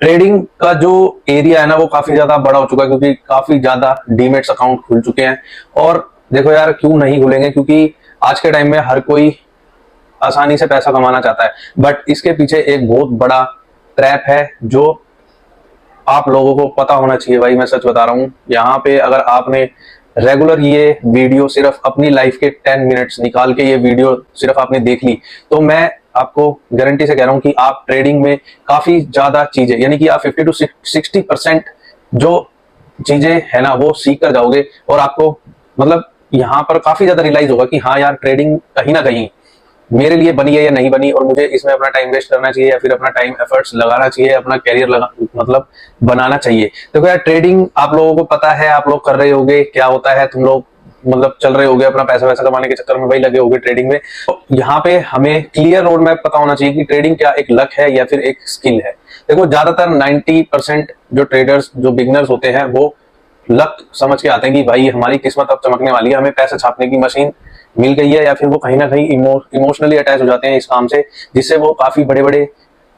Trading का जो area है ना वो काफी ज्यादा बड़ा हो चुका है, क्योंकि काफी ज्यादा डीमेट्स अकाउंट खुल चुके हैं। और देखो यार, क्यों नहीं खुलेंगे, क्योंकि आज के टाइम में हर कोई आसानी से पैसा कमाना चाहता है। बट इसके पीछे एक बहुत बड़ा ट्रैप है जो आप लोगों को पता होना चाहिए। भाई मैं सच बता रहा हूँ, यहाँ पे अगर आपने रेगुलर ये वीडियो सिर्फ अपनी लाइफ के 10 मिनट्स निकाल के ये वीडियो सिर्फ आपने देख ली, तो मैं आपको गारंटी से कह रहा हूँ कि आप ट्रेडिंग में काफी ज्यादा चीजें, यानी कि आप 50 to 60% जो चीजें है ना वो सीख कर जाओगे। और आपको मतलब यहाँ पर काफी ज्यादा रियलाइज होगा कि हाँ यार, ट्रेडिंग कहीं ना कहीं मेरे लिए बनी है या नहीं बनी, और मुझे इसमें अपना टाइम वेस्ट करना चाहिए या फिर अपना टाइम एफर्ट्स लगाना चाहिए, अपना कैरियर लगा मतलब बनाना चाहिए। देखो यार, ट्रेडिंग आप लोगों को पता है, आप लोग कर रहे होगे, क्या होता है, तुम लोग मतलब चल रहे होगे अपना पैसा वैसा कमाने के चक्कर में भाई लगे होगे ट्रेडिंग में। तो यहाँ पे हमें क्लियर रोड मैप पता होना चाहिए कि ट्रेडिंग क्या एक लक है या फिर एक स्किल है। देखो ज्यादातर 90% जो ट्रेडर्स जो बिगनर्स होते हैं वो लक समझ के आते हैं कि भाई हमारी किस्मत अब चमकने वाली है, हमें पैसा छापने की मशीन मिल गई है, या फिर वो कहीं ना कहीं इमोशनली अटैच हो जाते हैं इस काम से, जिससे वो काफी बड़े बड़े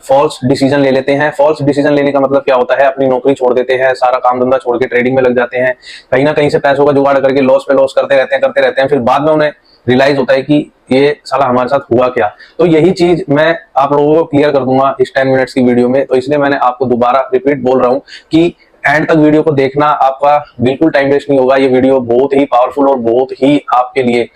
फॉल्स डिसीजन ले लेते हैं। फॉल्स डिसीजन लेने का मतलब क्या होता है, अपनी नौकरी छोड़ देते हैं, सारा काम धंधा छोड़ के ट्रेडिंग में लग जाते हैं, कहीं ना कहीं से पैसों का जुगाड़ करके लॉस पे लॉस करते रहते हैं, फिर बाद में उन्हें रियलाइज होता है कि ये साला हमारे साथ हुआ क्या। तो यही चीज मैं आप लोगों को क्लियर कर दूंगा इस 10 मिनट्स की वीडियो में। तो इसलिए मैंने आपको दोबारा रिपीट बोल रहा हूँ कि एंड तक वीडियो को देखना, आपका बिल्कुल टाइम वेस्ट नहीं होगा। ये वीडियो बहुत ही पावरफुल और बहुत ही आपके लिए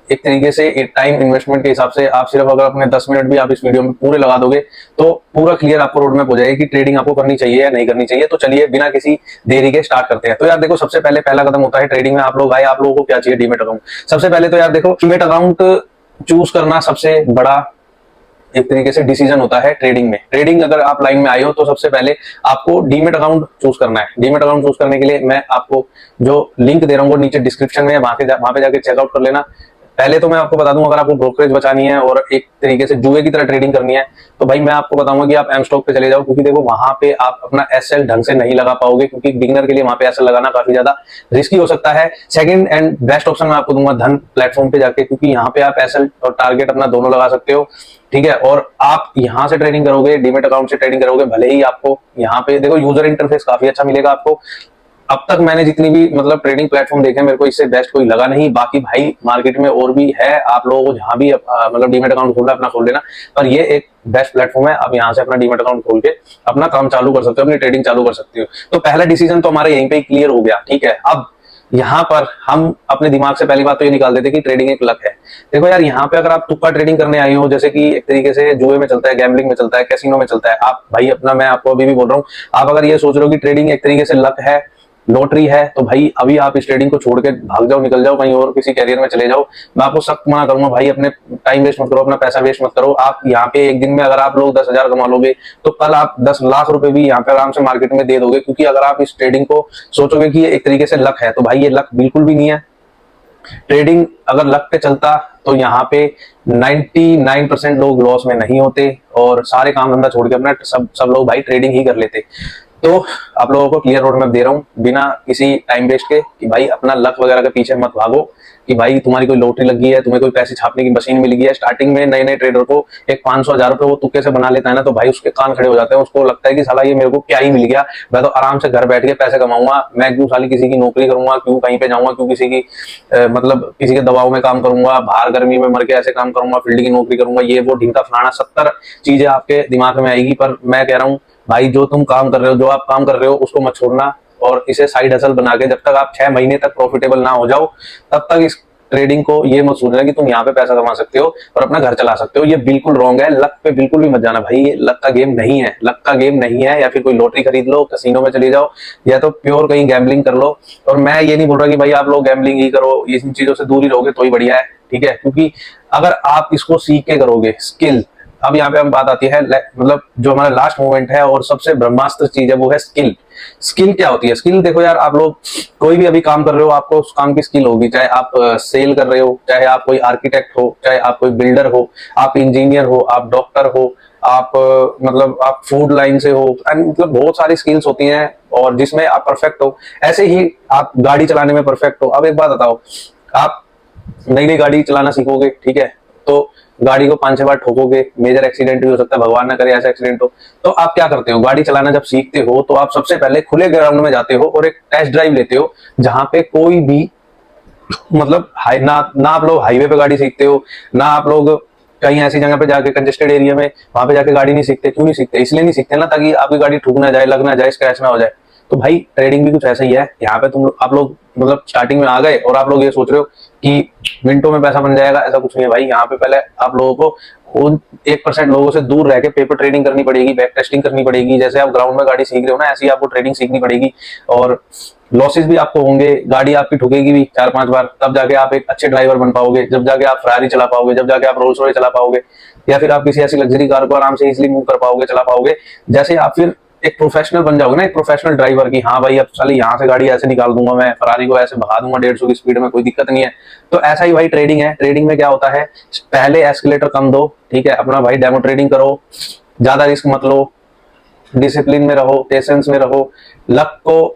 एक तरीके से टाइम इन्वेस्टमेंट के हिसाब से, आप सिर्फ अगर अपने 10 मिनट भी आप इस वीडियो में पूरे लगा दोगे तो पूरा क्लियर आपको रोड मैप हो जाएगा कि ट्रेडिंग आपको करनी चाहिए या नहीं करनी चाहिए। तो चलिए बिना किसी देरी के स्टार्ट करते हैं। तो यार देखो, सबसे पहले पहला कदम होता है ट्रेडिंग में, आप लोग आए, आप लोगों को क्या चाहिए, डीमेट अकाउंट। सबसे पहले तो यार देखो, डीमेट अकाउंट चूज करना सबसे बड़ा एक तरीके से डिसीजन होता है ट्रेडिंग में। ट्रेडिंग अगर आप लाइन में आए हो तो सबसे पहले आपको डीमेट अकाउंट चूज करना है। डीमेट अकाउंट चूज करने के लिए मैं आपको जो लिंक दे रहा हूँ वो नीचे डिस्क्रिप्शन में है, वहां पे जाके चेकआउट कर लेना। पहले तो मैं आपको बता दूं, अगर आपको ब्रोकरेज बचानी है और एक तरीके से जुए की तरह ट्रेडिंग करनी है तो भाई मैं आपको बताऊंगा कि आप एम स्टॉक पे चले जाओ, क्योंकि देखो वहां पे आप अपना एसएल ढंग से नहीं लगा पाओगे, क्योंकि बिगिनर के लिए वहां पे एसएल लगाना काफी ज्यादा रिस्की हो सकता है। सेकंड एंड बेस्ट ऑप्शन मैं आपको दूंगा धन प्लेटफॉर्म पे जाके, क्योंकि यहाँ पे आप एसएल और टारगेट अपना दोनों लगा सकते हो। ठीक है, और आप यहां से ट्रेडिंग करोगे, डीमेट अकाउंट से ट्रेडिंग करोगे, भले ही आपको यहाँ पे देखो यूजर इंटरफेस काफी अच्छा मिलेगा आपको। अब तक मैंने जितनी भी मतलब ट्रेडिंग प्लेटफॉर्म देखे, मेरे को इससे बेस्ट कोई लगा नहीं। बाकी भाई मार्केट में और भी है, आप लोगों को जहां भी मतलब डीमेट अकाउंट खोलना अपना खोल लेना, पर ये एक बेस्ट प्लेटफॉर्म है। आप यहाँ से अपना डीमेट अकाउंट खोल के अपना काम चालू कर सकते हो, अपनी ट्रेडिंग चालू कर सकते हो। तो पहला डिसीजन तो हमारा यहीं पे क्लियर हो गया। ठीक है, अब यहाँ पर हम अपने दिमाग से पहली बात तो ये निकाल देते कि ट्रेडिंग एक लक है। देखो यार, यहाँ पे अगर आप तुक्का ट्रेडिंग करने आए हो, जैसे कि एक तरीके से जुए में चलता है, गैम्बलिंग में चलता है, कैसीनो में चलता है, आप भाई अपना, मैं आपको अभी भी बोल रहा हूँ, आप अगर ये सोच रहे हो कि ट्रेडिंग एक तरीके से लक है, लॉटरी है, तो भाई अभी आप इस ट्रेडिंग को छोड़ के भाग जाओ, निकल जाओ कहीं और किसी कैरियर में चले जाओ। मैं आपको सख्त मना करूंगा भाई, अपने टाइम वेस्ट मत करो, अपना पैसा वेस्ट मत करो। आप यहाँ पे एक दिन में अगर आप लोग 10,000 कमा लोगे तो कल आप 10 लाख रुपए भी यहाँ पे आराम से मार्केट में दे दोगे। क्योंकि अगर आप इस ट्रेडिंग को सोचोगे कि ये एक तरीके से लक है, तो भाई ये लक बिल्कुल भी नहीं है। ट्रेडिंग अगर लक पे चलता तो यहाँ पे 99% लोग लॉस में नहीं होते और सारे काम धंधा छोड़ के अपना सब लोग भाई ट्रेडिंग ही कर लेते। तो आप लोगों को क्लियर रोड मैप दे रहा हूँ बिना किसी टाइम वेस्ट के, कि भाई अपना लक वगैरह के पीछे मत भागो कि भाई तुम्हारी कोई लॉटरी लगी है, तुम्हें कोई पैसे छापने की मशीन मिल गई है। स्टार्टिंग में नए नए ट्रेडर को एक 500-1000 रुपए वो तुक्के से बना लेता है ना, तो भाई उसके कान खड़े हो जाते हैं। उसको लगता है कि साला ये मेरे को क्या ही मिल गया, मैं तो आराम से घर बैठ के पैसे कमाऊंगा, मैं क्यों साली किसी की नौकरी करूंगा, क्यों कहीं पे जाऊंगा, क्यों किसी की मतलब किसी के दबाव में काम करूंगा, बाहर गर्मी में मर के ऐसे काम करूंगा, फील्ड की नौकरी करूंगा, ये वो ढींका फलाना 70 चीजें आपके दिमाग में आएगी। पर मैं कह रहा हूँ भाई, जो तुम काम कर रहे हो, जो आप काम कर रहे हो उसको मत छोड़ना, और इसे साइड हसल बना के जब तक आप 6 महीने तक प्रॉफिटेबल ना हो जाओ तब तक इस ट्रेडिंग को ये मत सोचना कि तुम यहाँ पे पैसा कमा सकते हो और अपना घर चला सकते हो। ये बिल्कुल रॉन्ग है। लक पे बिल्कुल भी मत जाना भाई, ये लक का गेम नहीं है, लक का गेम नहीं है। या फिर कोई लॉटरी खरीद लो, कसिनो में चले जाओ, या तो प्योर कहीं गैम्बलिंग कर लो। और मैं ये नहीं बोल रहा कि भाई आप लोग गैम्बलिंग ही करो, इन चीजों से दूर ही रहोगे तो ही बढ़िया है। ठीक है, क्योंकि अगर आप इसको सीख के करोगे, स्किल, अब यहाँ पे हम बात आती है मतलब जो हमारा लास्ट मूवमेंट है और सबसे ब्रह्मास्त्र चीज है वो है स्किल। स्किल क्या होती है? स्किल देखो यार, आप लोग कोई भी अभी काम कर रहे हो, आपको उस काम की स्किल होगी, चाहे आप सेल कर रहे हो, चाहे आप कोई आर्किटेक्ट हो, चाहे आप कोई बिल्डर हो, आप इंजीनियर हो, आप डॉक्टर हो, आप मतलब आप फूड लाइन से हो, मतलब बहुत सारी स्किल्स होती हैं और जिसमें आप परफेक्ट हो। ऐसे ही आप गाड़ी चलाने में परफेक्ट हो। अब एक बात बताओ, आप नई नई गाड़ी चलाना सीखोगे, ठीक है, तो गाड़ी को 5-6 बार ठोकोगे, मेजर एक्सीडेंट भी हो सकता है, भगवान ना करे ऐसा एक्सीडेंट हो। तो आप क्या करते हो, गाड़ी चलाना जब सीखते हो तो आप सबसे पहले खुले ग्राउंड में जाते हो और एक टेस्ट ड्राइव लेते हो, जहां पे कोई भी मतलब ना आप लोग हाईवे पे गाड़ी सीखते हो, ना आप लोग कहीं ऐसी जगह पे जाके कंजेस्टेड एरिया में वहां पे जाके गाड़ी नहीं सीखते। क्यों नहीं सीखते? इसलिए नहीं सीखते ना, ताकि आपकी गाड़ी ठुक ना जाए, लग ना जाए, स्क्रैच ना हो जाए। तो भाई ट्रेडिंग भी कुछ ऐसा ही है। यहाँ पे आप लोग मतलब स्टार्टिंग में आ गए और आप लोग ये सोच रहे हो कि मिनटों में पैसा बन जाएगा, ऐसा कुछ नहीं है भाई। यहाँ पे पहले आप लोगों को उन 1% लोगों से दूर रह के पेपर ट्रेडिंग करनी पड़ेगी, बैक टेस्टिंग करनी पड़ेगी। जैसे आप ग्राउंड में गाड़ी सीख रहे हो ना, ऐसी आपको ट्रेडिंग सीखनी पड़ेगी। और लॉसेस भी आपको होंगे, गाड़ी आपकी ठुकेगी भी 4-5 बार, तब जाके आप एक अच्छे ड्राइवर बन पाओगे, जब जाके आप फरारी चला पाओगे, जब जाके आप रोल्स रॉयस चला पाओगे, या फिर आप किसी ऐसी लग्जरी कार को आराम से इजिली मूव कर पाओगे, चला पाओगे। जैसे आप फिर एक प्रोफेशनल बन जाओगे ना, एक प्रोफेशनल ड्राइवर की, हाँ भाई अब साले यहाँ से गाड़ी ऐसे निकाल दूंगा, मैं फरारी को ऐसे भगा दूंगा 150 की स्पीड में, कोई दिक्कत नहीं है। तो ऐसा ही भाई ट्रेडिंग है। ट्रेडिंग में क्या होता है, पहले एस्केलेटर कम दो, ठीक है, अपना भाई डेमो ट्रेडिंग करो, ज्यादा रिस्क मत लो, डिसिप्लिन में रहो, पेशेंस में रहो, लक को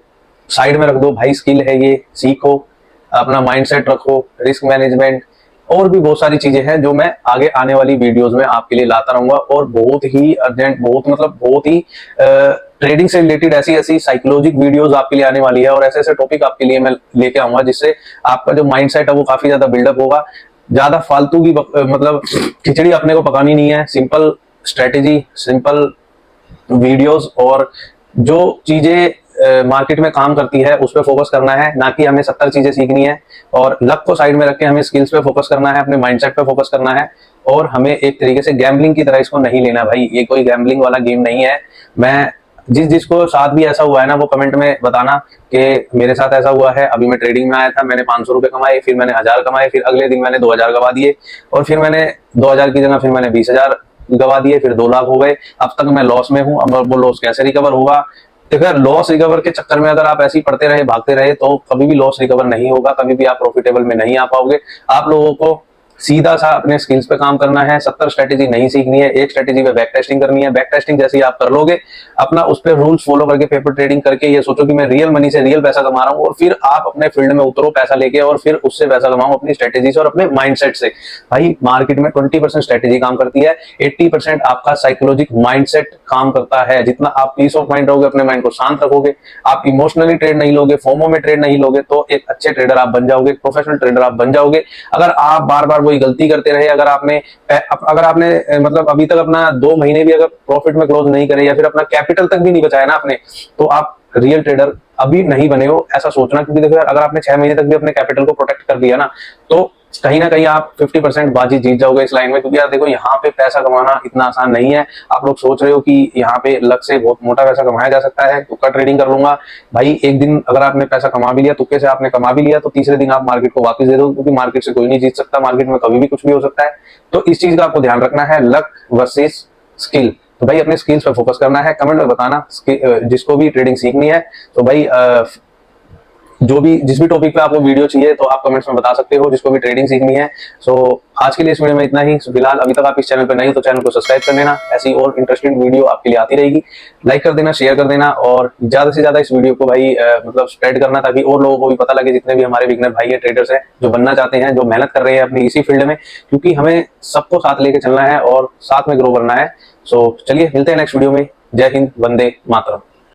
साइड में रख दो भाई, स्किल है ये, सीखो, अपना माइंडसेट रखो, रिस्क मैनेजमेंट, और भी बहुत सारी चीजें हैं जो मैं आगे आने वाली वीडियोस में आपके लिए लाता रहूंगा। और बहुत ही अर्जेंट, बहुत ही ट्रेडिंग से रिलेटेड ऐसी ऐसी साइकोलॉजिक वीडियोस आपके लिए आने वाली है, और ऐसे ऐसे टॉपिक आपके लिए मैं लेके आऊंगा, जिससे आपका जो माइंडसेट है वो काफी ज्यादा बिल्डअप होगा। ज्यादा फालतू की मतलब खिचड़ी अपने को पकानी नहीं है। सिंपल स्ट्रेटेजी, सिंपल वीडियोस, और जो चीजें मार्केट में काम करती है उस पर फोकस करना है, ना कि हमें 70 चीजें सीखनी है। और लक को साइड में रख के हमें स्किल्स पे फोकस करना है, अपने माइंडसेट पे फोकस करना है। और हमें एक तरीके से गैम्बलिंग की तरह इसको नहीं लेना भाई, ये कोई गैम्बलिंग वाला गेम नहीं है। मैं जिसको साथ भी ऐसा हुआ है ना, वो कमेंट में बताना कि मेरे साथ ऐसा हुआ है। अभी मैं ट्रेडिंग में आया था, मैंने 500 रुपए कमाए, फिर मैंने 1000 कमाए, फिर अगले दिन मैंने 2000 गवा दिए, और फिर मैंने 2000 की जगह फिर मैंने 20,000 गवा दिए, फिर 2 लाख हो गए। अब तक मैं लॉस में हूं। अब वो लॉस कैसे रिकवर होगा? देखो यार, लॉस रिकवर के चक्कर में अगर आप ऐसे ही पढ़ते रहे, भागते रहे, तो कभी भी लॉस रिकवर नहीं होगा, कभी भी आप प्रॉफिटेबल में नहीं आ पाओगे। आप लोगों को सीधा सा अपने स्किल्स पे काम करना है। 70 स्ट्रेटेजी नहीं सीखनी है, एक स्ट्रेटेजी पे बैक टेस्टिंग करनी है। बैक टेस्टिंग जैसे ही आप कर लोगे, अपना उस पर रूल्स फॉलो करके पेपर ट्रेडिंग करके ये सोचो कि मैं रियल मनी से रियल पैसा कमा रहा हूँ, और फिर आप अपने फील्ड में उतरो पैसा लेके, और फिर उससे पैसा कमाओ अपनी स्ट्रेटेजी से और अपने माइंडसेट से। भाई मार्केट में 20% स्ट्रेटेजी काम करती है, 80% आपका साइकोलॉजिक माइंडसेट काम करता है। जितना आप पीस ऑफ माइंड रहोगे, अपने माइंड को शांत रखोगे, आप इमोशनली ट्रेड नहीं लोगे, फोमो में ट्रेड नहीं लोगे, तो एक अच्छे ट्रेडर आप बन जाओगे, प्रोफेशनल ट्रेडर आप बन जाओगे। अगर आप बार बार वही गलती करते रहे, अगर आपने मतलब अभी तक अपना 2 महीने भी अगर प्रॉफिट में क्लोज नहीं करे, या फिर अपना कैपिटल तक भी नहीं बचाया ना आपने, तो आप रियल ट्रेडर अभी नहीं बने हो, ऐसा सोचना। क्योंकि देखो यार, अगर आपने 6 महीने तक भी अपने कैपिटल को प्रोटेक्ट कर लिया ना, तो कहीं ना कहीं आप 50% बाजी जीत जाओगे इस लाइन में। क्योंकि यार देखो, यहाँ पे पैसा कमाना इतना आसान नहीं है। आप लोग सोच रहे हो कि यहाँ पे लक से बहुत मोटा पैसा कमाया जा सकता है, तुक्का ट्रेडिंग कर लूंगा। भाई एक दिन अगर आपने पैसा कमा भी लिया, तुक्के से आपने कमा भी लिया, तो तीसरे दिन आप मार्केट को वापस दे दो, क्योंकि मार्केट से कोई नहीं जीत सकता, मार्केट में कभी भी कुछ भी हो सकता है। तो इस चीज का आपको ध्यान रखना है, लक वर्सेस स्किल। तो भाई अपने स्किल्स पर फोकस करना है। कमेंट में बताना जिसको भी ट्रेडिंग सीखनी है, तो भाई जिस भी टॉपिक पे आपको वीडियो चाहिए, तो आप कमेंट्स में बता सकते हो, जिसको भी ट्रेडिंग सीखनी है। सो आज के लिए इस वीडियो में इतना ही। फिलहाल अभी तक आप इस चैनल पे नहीं हो, तो चैनल को सब्सक्राइब कर लेना, ऐसी और इंटरेस्टिंग वीडियो आपके लिए आती रहेगी। लाइक कर देना, शेयर कर देना, और ज्यादा से ज्यादा इस वीडियो को भाई मतलब स्प्रेड करना, ताकि और लोगों को भी पता लगे, जितने भी हमारे बिगनर भाई है, ट्रेडर्स हैं, जो बनना चाहते हैं, जो मेहनत कर रहे हैं अपनी इसी फील्ड में। क्योंकि हमें सबको साथ लेके चलना है और साथ में ग्रो करना है। सो चलिए मिलते हैं नेक्स्ट वीडियो में। जय हिंद, वंदे मातरम।